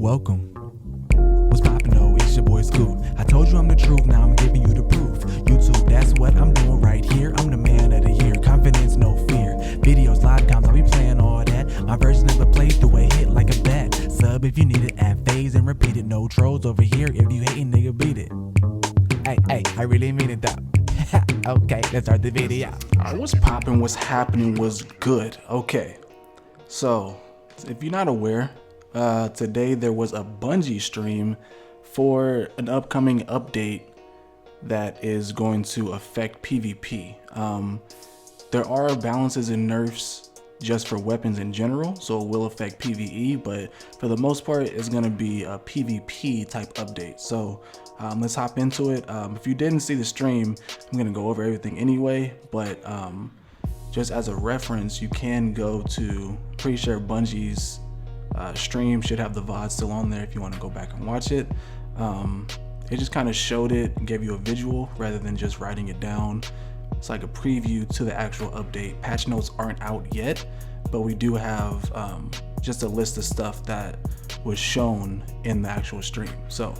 Welcome. What's poppin' though? It's your boy Scoot. I told you I'm the truth, now I'm giving you the proof. YouTube, that's what I'm doing right here. I'm the man of the year, confidence, no fear. Videos, live comms, I'll be playing all that. My version of a playthrough, a hit like a bat. Sub if you need it, add phase and repeat it. No trolls over here, if you hating, nigga, beat it. Hey, I really mean it though. Okay, let's start the video. What's poppin', what's happening, was good. Okay, so if you're not aware, today there was a Bungie stream for an upcoming update that is going to affect PvP. There are balances and nerfs just for weapons in general, so it will affect PvE, but for the most part it's going to be a PvP type update. So let's hop into it. If you didn't see the stream, I'm going to go over everything anyway, but just as a reference, you can go to, pretty sure Bungie's stream should have the VOD still on there if you want to go back and watch it. It just kind of showed it and gave you a visual rather than just writing it down. It's like a preview to the actual update. Patch notes aren't out yet, but we do have just a list of stuff that was shown in the actual stream. So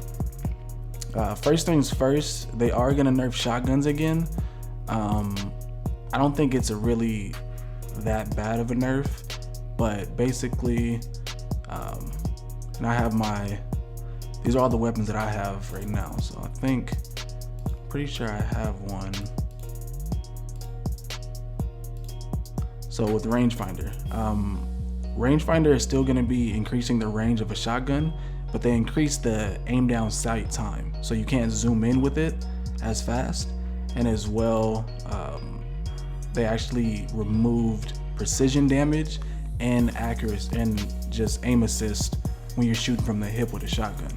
first things first, they are gonna nerf shotguns again. I don't think it's a really that bad of a nerf, but basically, and I have these are all the weapons that I have right now. So I think, pretty sure I have one. So with rangefinder, rangefinder is still gonna be increasing the range of a shotgun, but they increased the aim down sight time. So you can't zoom in with it as fast. And as well, they actually removed precision damage and accuracy and just aim assist when you're shooting from the hip with a shotgun.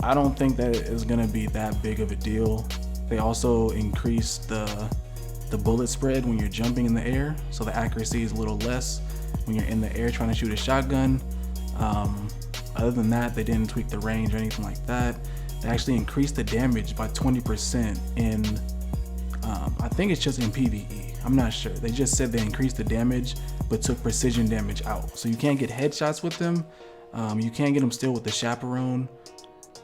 I don't think that is gonna be that big of a deal. They also increased the bullet spread when you're jumping in the air, so the accuracy is a little less when you're in the air trying to shoot a shotgun. Other than that, they didn't tweak the range or anything like that. They actually increased the damage by 20% in, I think it's just in PvE. I'm not sure. They just said they increased the damage but took precision damage out. So you can't get headshots with them. You can get them still with the chaperone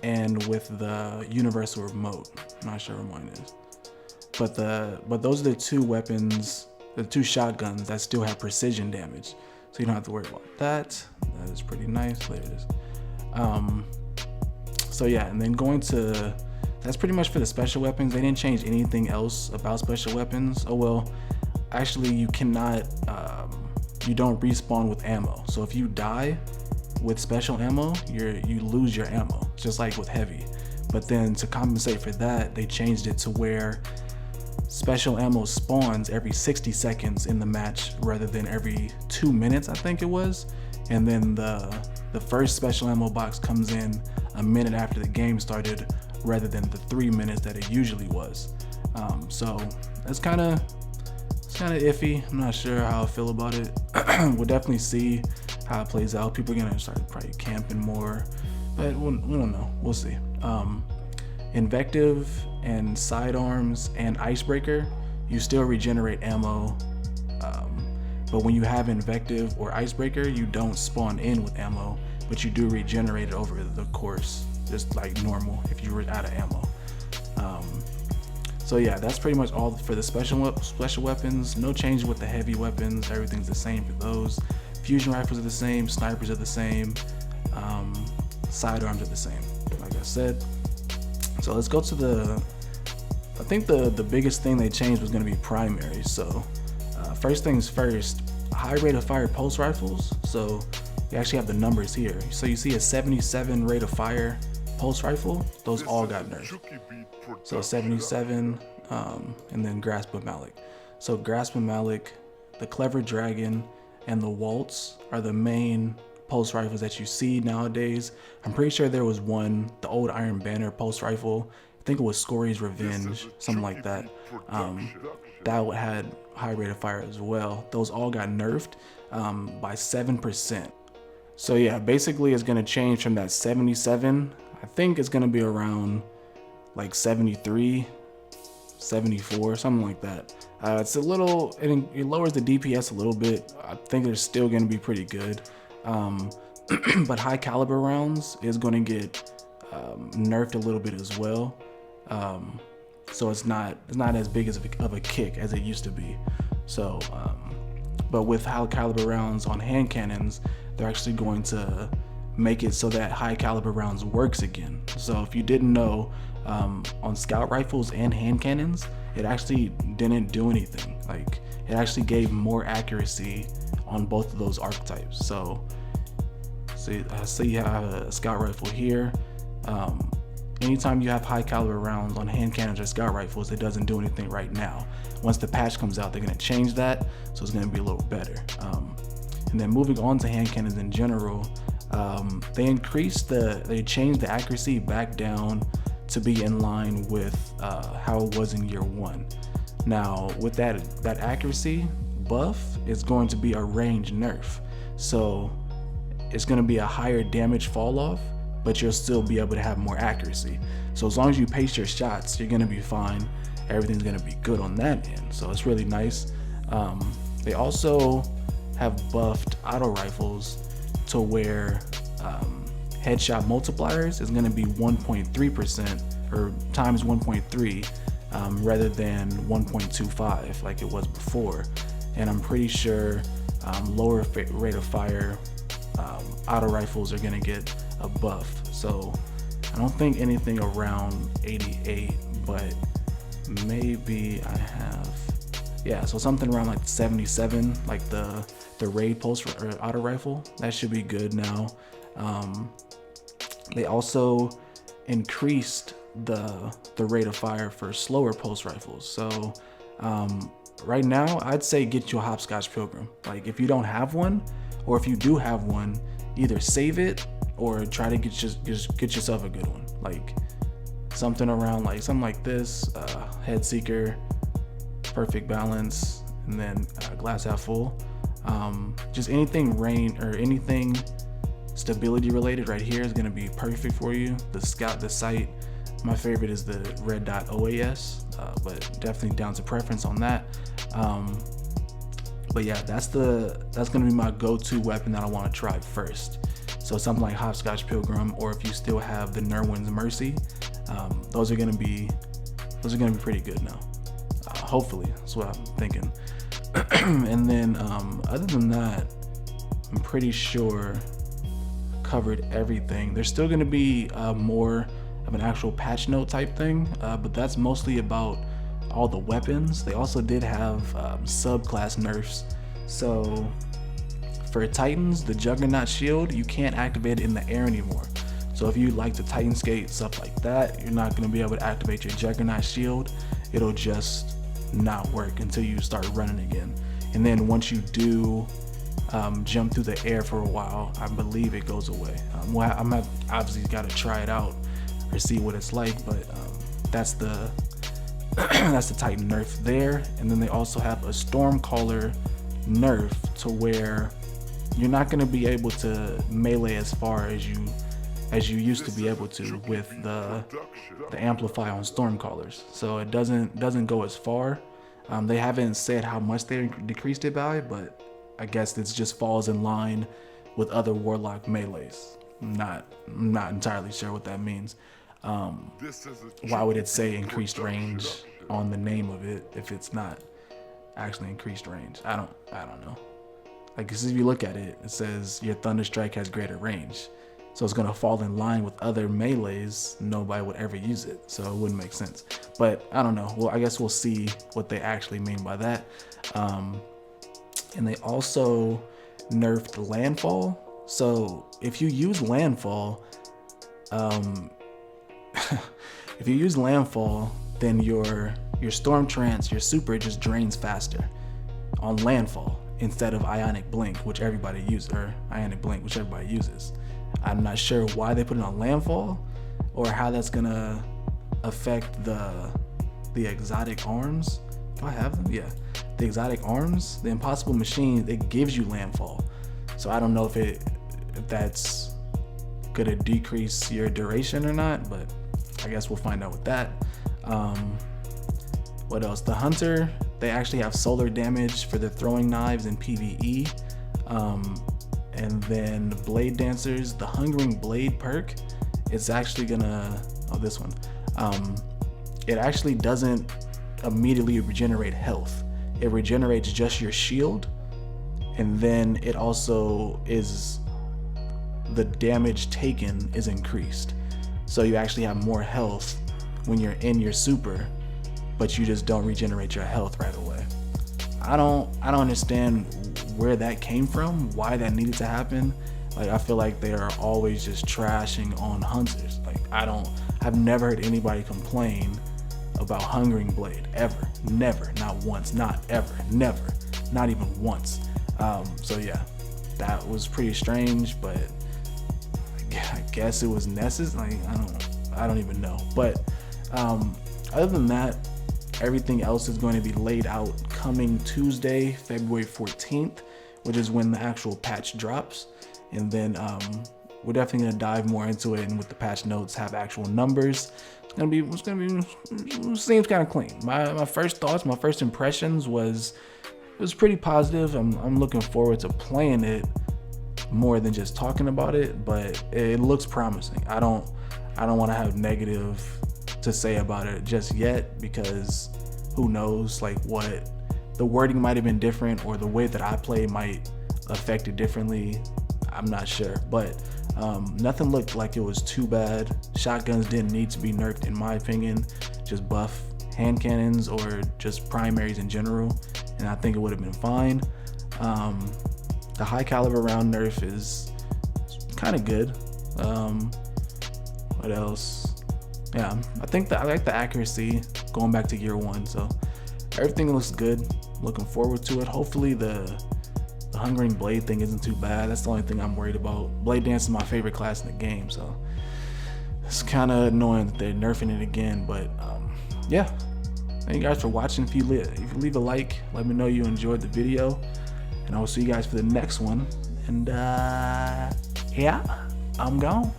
and with the universal remote. I'm not sure what mine is. But those are the two weapons, the two shotguns that still have precision damage. So you don't have to worry about that. That is pretty nice. There it is. So yeah, and then going to, that's pretty much for the special weapons. They didn't change anything else about special weapons. Oh well, actually you cannot, you don't respawn with ammo. So if you die with special ammo, you lose your ammo, just like with heavy. But then to compensate for that, they changed it to where special ammo spawns every 60 seconds in the match rather than every 2 minutes, I think it was. And then the first special ammo box comes in a minute after the game started rather than the 3 minutes that it usually was. So that's kind of iffy. I'm not sure how I feel about it. We'll definitely see how it plays out. People are gonna start probably camping more, but we don't know. We'll see. Invective and sidearms and icebreaker, you still regenerate ammo, but when you have invective or icebreaker, you don't spawn in with ammo, but you do regenerate it over the course, just like normal if you were out of ammo. So yeah, that's pretty much all for the special weapons. No change with the heavy weapons. Everything's the same for those. Fusion rifles are the same, snipers are the same, sidearms are the same, like I said. So let's go to I think the biggest thing they changed was going to be primaries. So first things first, high rate of fire pulse rifles. So you actually have the numbers here. So you see a 77 rate of fire pulse rifle, those all got nerfed. So 77, and then Grasp of Malik. So Grasp of Malik, the Clever Dragon, and the Waltz are the main pulse rifles that you see nowadays. I'm pretty sure there was one, the old Iron Banner pulse rifle. I think it was Scory's Revenge, something like that. That had high rate of fire as well. Those all got nerfed by 7%. So yeah, basically it's gonna change from that 77. I think it's gonna be around like 73, 74, something like that. It's a little, it lowers the DPS a little bit. I think it's still gonna be pretty good. but high caliber rounds is going to get nerfed a little bit as well. So it's not as big of a kick as it used to be. So, but with high caliber rounds on hand cannons, they're actually going to make it so that high caliber rounds works again. So if you didn't know, on scout rifles and hand cannons, it actually didn't do anything. Like, it actually gave more accuracy on both of those archetypes. So see you have a scout rifle here. Anytime you have high caliber rounds on hand cannons or scout rifles, it doesn't do anything right now. Once the patch comes out, they're going to change that, so it's going to be a little better. And then moving on to hand cannons in general, they changed the accuracy back down to be in line with how it was in year 1. Now with that accuracy buff, it's going to be a range nerf, so it's going to be a higher damage fall off, but you'll still be able to have more accuracy. So as long as you pace your shots, you're gonna be fine. Everything's gonna be good on that end. So it's really nice. They also have buffed auto rifles to where headshot multipliers is gonna be 1.3% or times 1.3 rather than 1.25 like it was before. And I'm pretty sure lower rate of fire auto rifles are gonna get a buff. So I don't think anything around 88, but maybe I have, yeah, so something around like 77, like the raid pulse or auto rifle. That should be good now. They also increased the rate of fire for slower pulse rifles. So right now I'd say get you a hopscotch pilgrim. Like, if you don't have one, or if you do have one, either save it or try to get yourself a good one. Like something like this, head seeker, perfect balance, and then glass half full. Just anything rain or anything stability related right here is gonna be perfect for you. The sight, my favorite is the red dot OAS, but definitely down to preference on that. But yeah, that's gonna be my go-to weapon that I want to try first. So something like Hopscotch Pilgrim, or if you still have the Nerwin's Mercy, those are gonna be pretty good now. Hopefully, that's what I'm thinking. And then other than that, I'm pretty sure I covered everything. There's still gonna be more of an actual patch note type thing, but that's mostly about all the weapons. They also did have subclass nerfs. So for Titans, the Juggernaut shield, you can't activate it in the air anymore. So if you like to Titan skate, stuff like that, you're not going to be able to activate your Juggernaut shield. It'll just not work until you start running again. And then once you do jump through the air for a while, I believe it goes away. Well, I'm not, obviously got to try it out or see what it's like, but that's the that's the Titan nerf there. And then they also have a Stormcaller nerf to where you're not going to be able to melee as far as you used to be able to with the amplify on Stormcallers. So it doesn't go as far. They haven't said how much they decreased it by, but I guess it just falls in line with other Warlock melees. I'm not entirely sure what that means. Why would it say increased range on the name of it if it's not actually increased range? I don't know. Like, cause if you look at it, it says your Thunder Strike has greater range, so it's gonna fall in line with other melees. Nobody would ever use it, so it wouldn't make sense. But I don't know. Well, I guess we'll see what they actually mean by that. And they also nerfed Landfall. So if you use Landfall, then your Storm Trance, your super, just drains faster on Landfall instead of Ionic Blink, which everybody uses, or Ionic Blink, which everybody uses. I'm not sure why they put it on Landfall or how that's gonna affect the exotic arms. Do I have them? Yeah, the exotic arms, the Impossible Machine, it gives you Landfall. So I don't know if that's gonna decrease your duration or not, but I guess we'll find out with that. What else? The Hunter, they actually have solar damage for the throwing knives in PvE, And then Blade Dancers, the Hungering Blade perk, it's actually gonna, this one, it actually doesn't immediately regenerate health. It regenerates just your shield, and then it also is, the damage taken is increased. So you actually have more health when you're in your super, but you just don't regenerate your health right away. I don't understand where that came from, why that needed to happen. Like, I feel like they are always just trashing on hunters. Like, I've never heard anybody complain about Hungering Blade, ever. Never, not once, not ever, never, not even once. So yeah, that was pretty strange, but I guess it was necessary. Like, I don't even know. But other than that, everything else is going to be laid out coming Tuesday, February 14th, which is when the actual patch drops. And then we're definitely gonna dive more into it, and with the patch notes have actual numbers. It seems kind of clean. My first thoughts, my first impressions was, it was pretty positive. I'm looking forward to playing it more than just talking about it, but it looks promising. I don't want to have negative to say about it just yet, because who knows, like, what the wording might have been different, or the way that I play might affect it differently. I'm not sure, but nothing looked like it was too bad. Shotguns didn't need to be nerfed, in my opinion. Just buff hand cannons or just primaries in general, and I think it would have been fine. The high caliber round nerf is kind of good. What else? Yeah, I like the accuracy going back to year one, so everything looks good. Looking forward to it. Hopefully the Hungering Blade thing isn't too bad. That's the only thing I'm worried about. Blade Dance is my favorite class in the game, so it's kind of annoying that they're nerfing it again. But yeah, thank you guys for watching. If you leave a like, let me know you enjoyed the video, and I will see you guys for the next one. And yeah, I'm gone.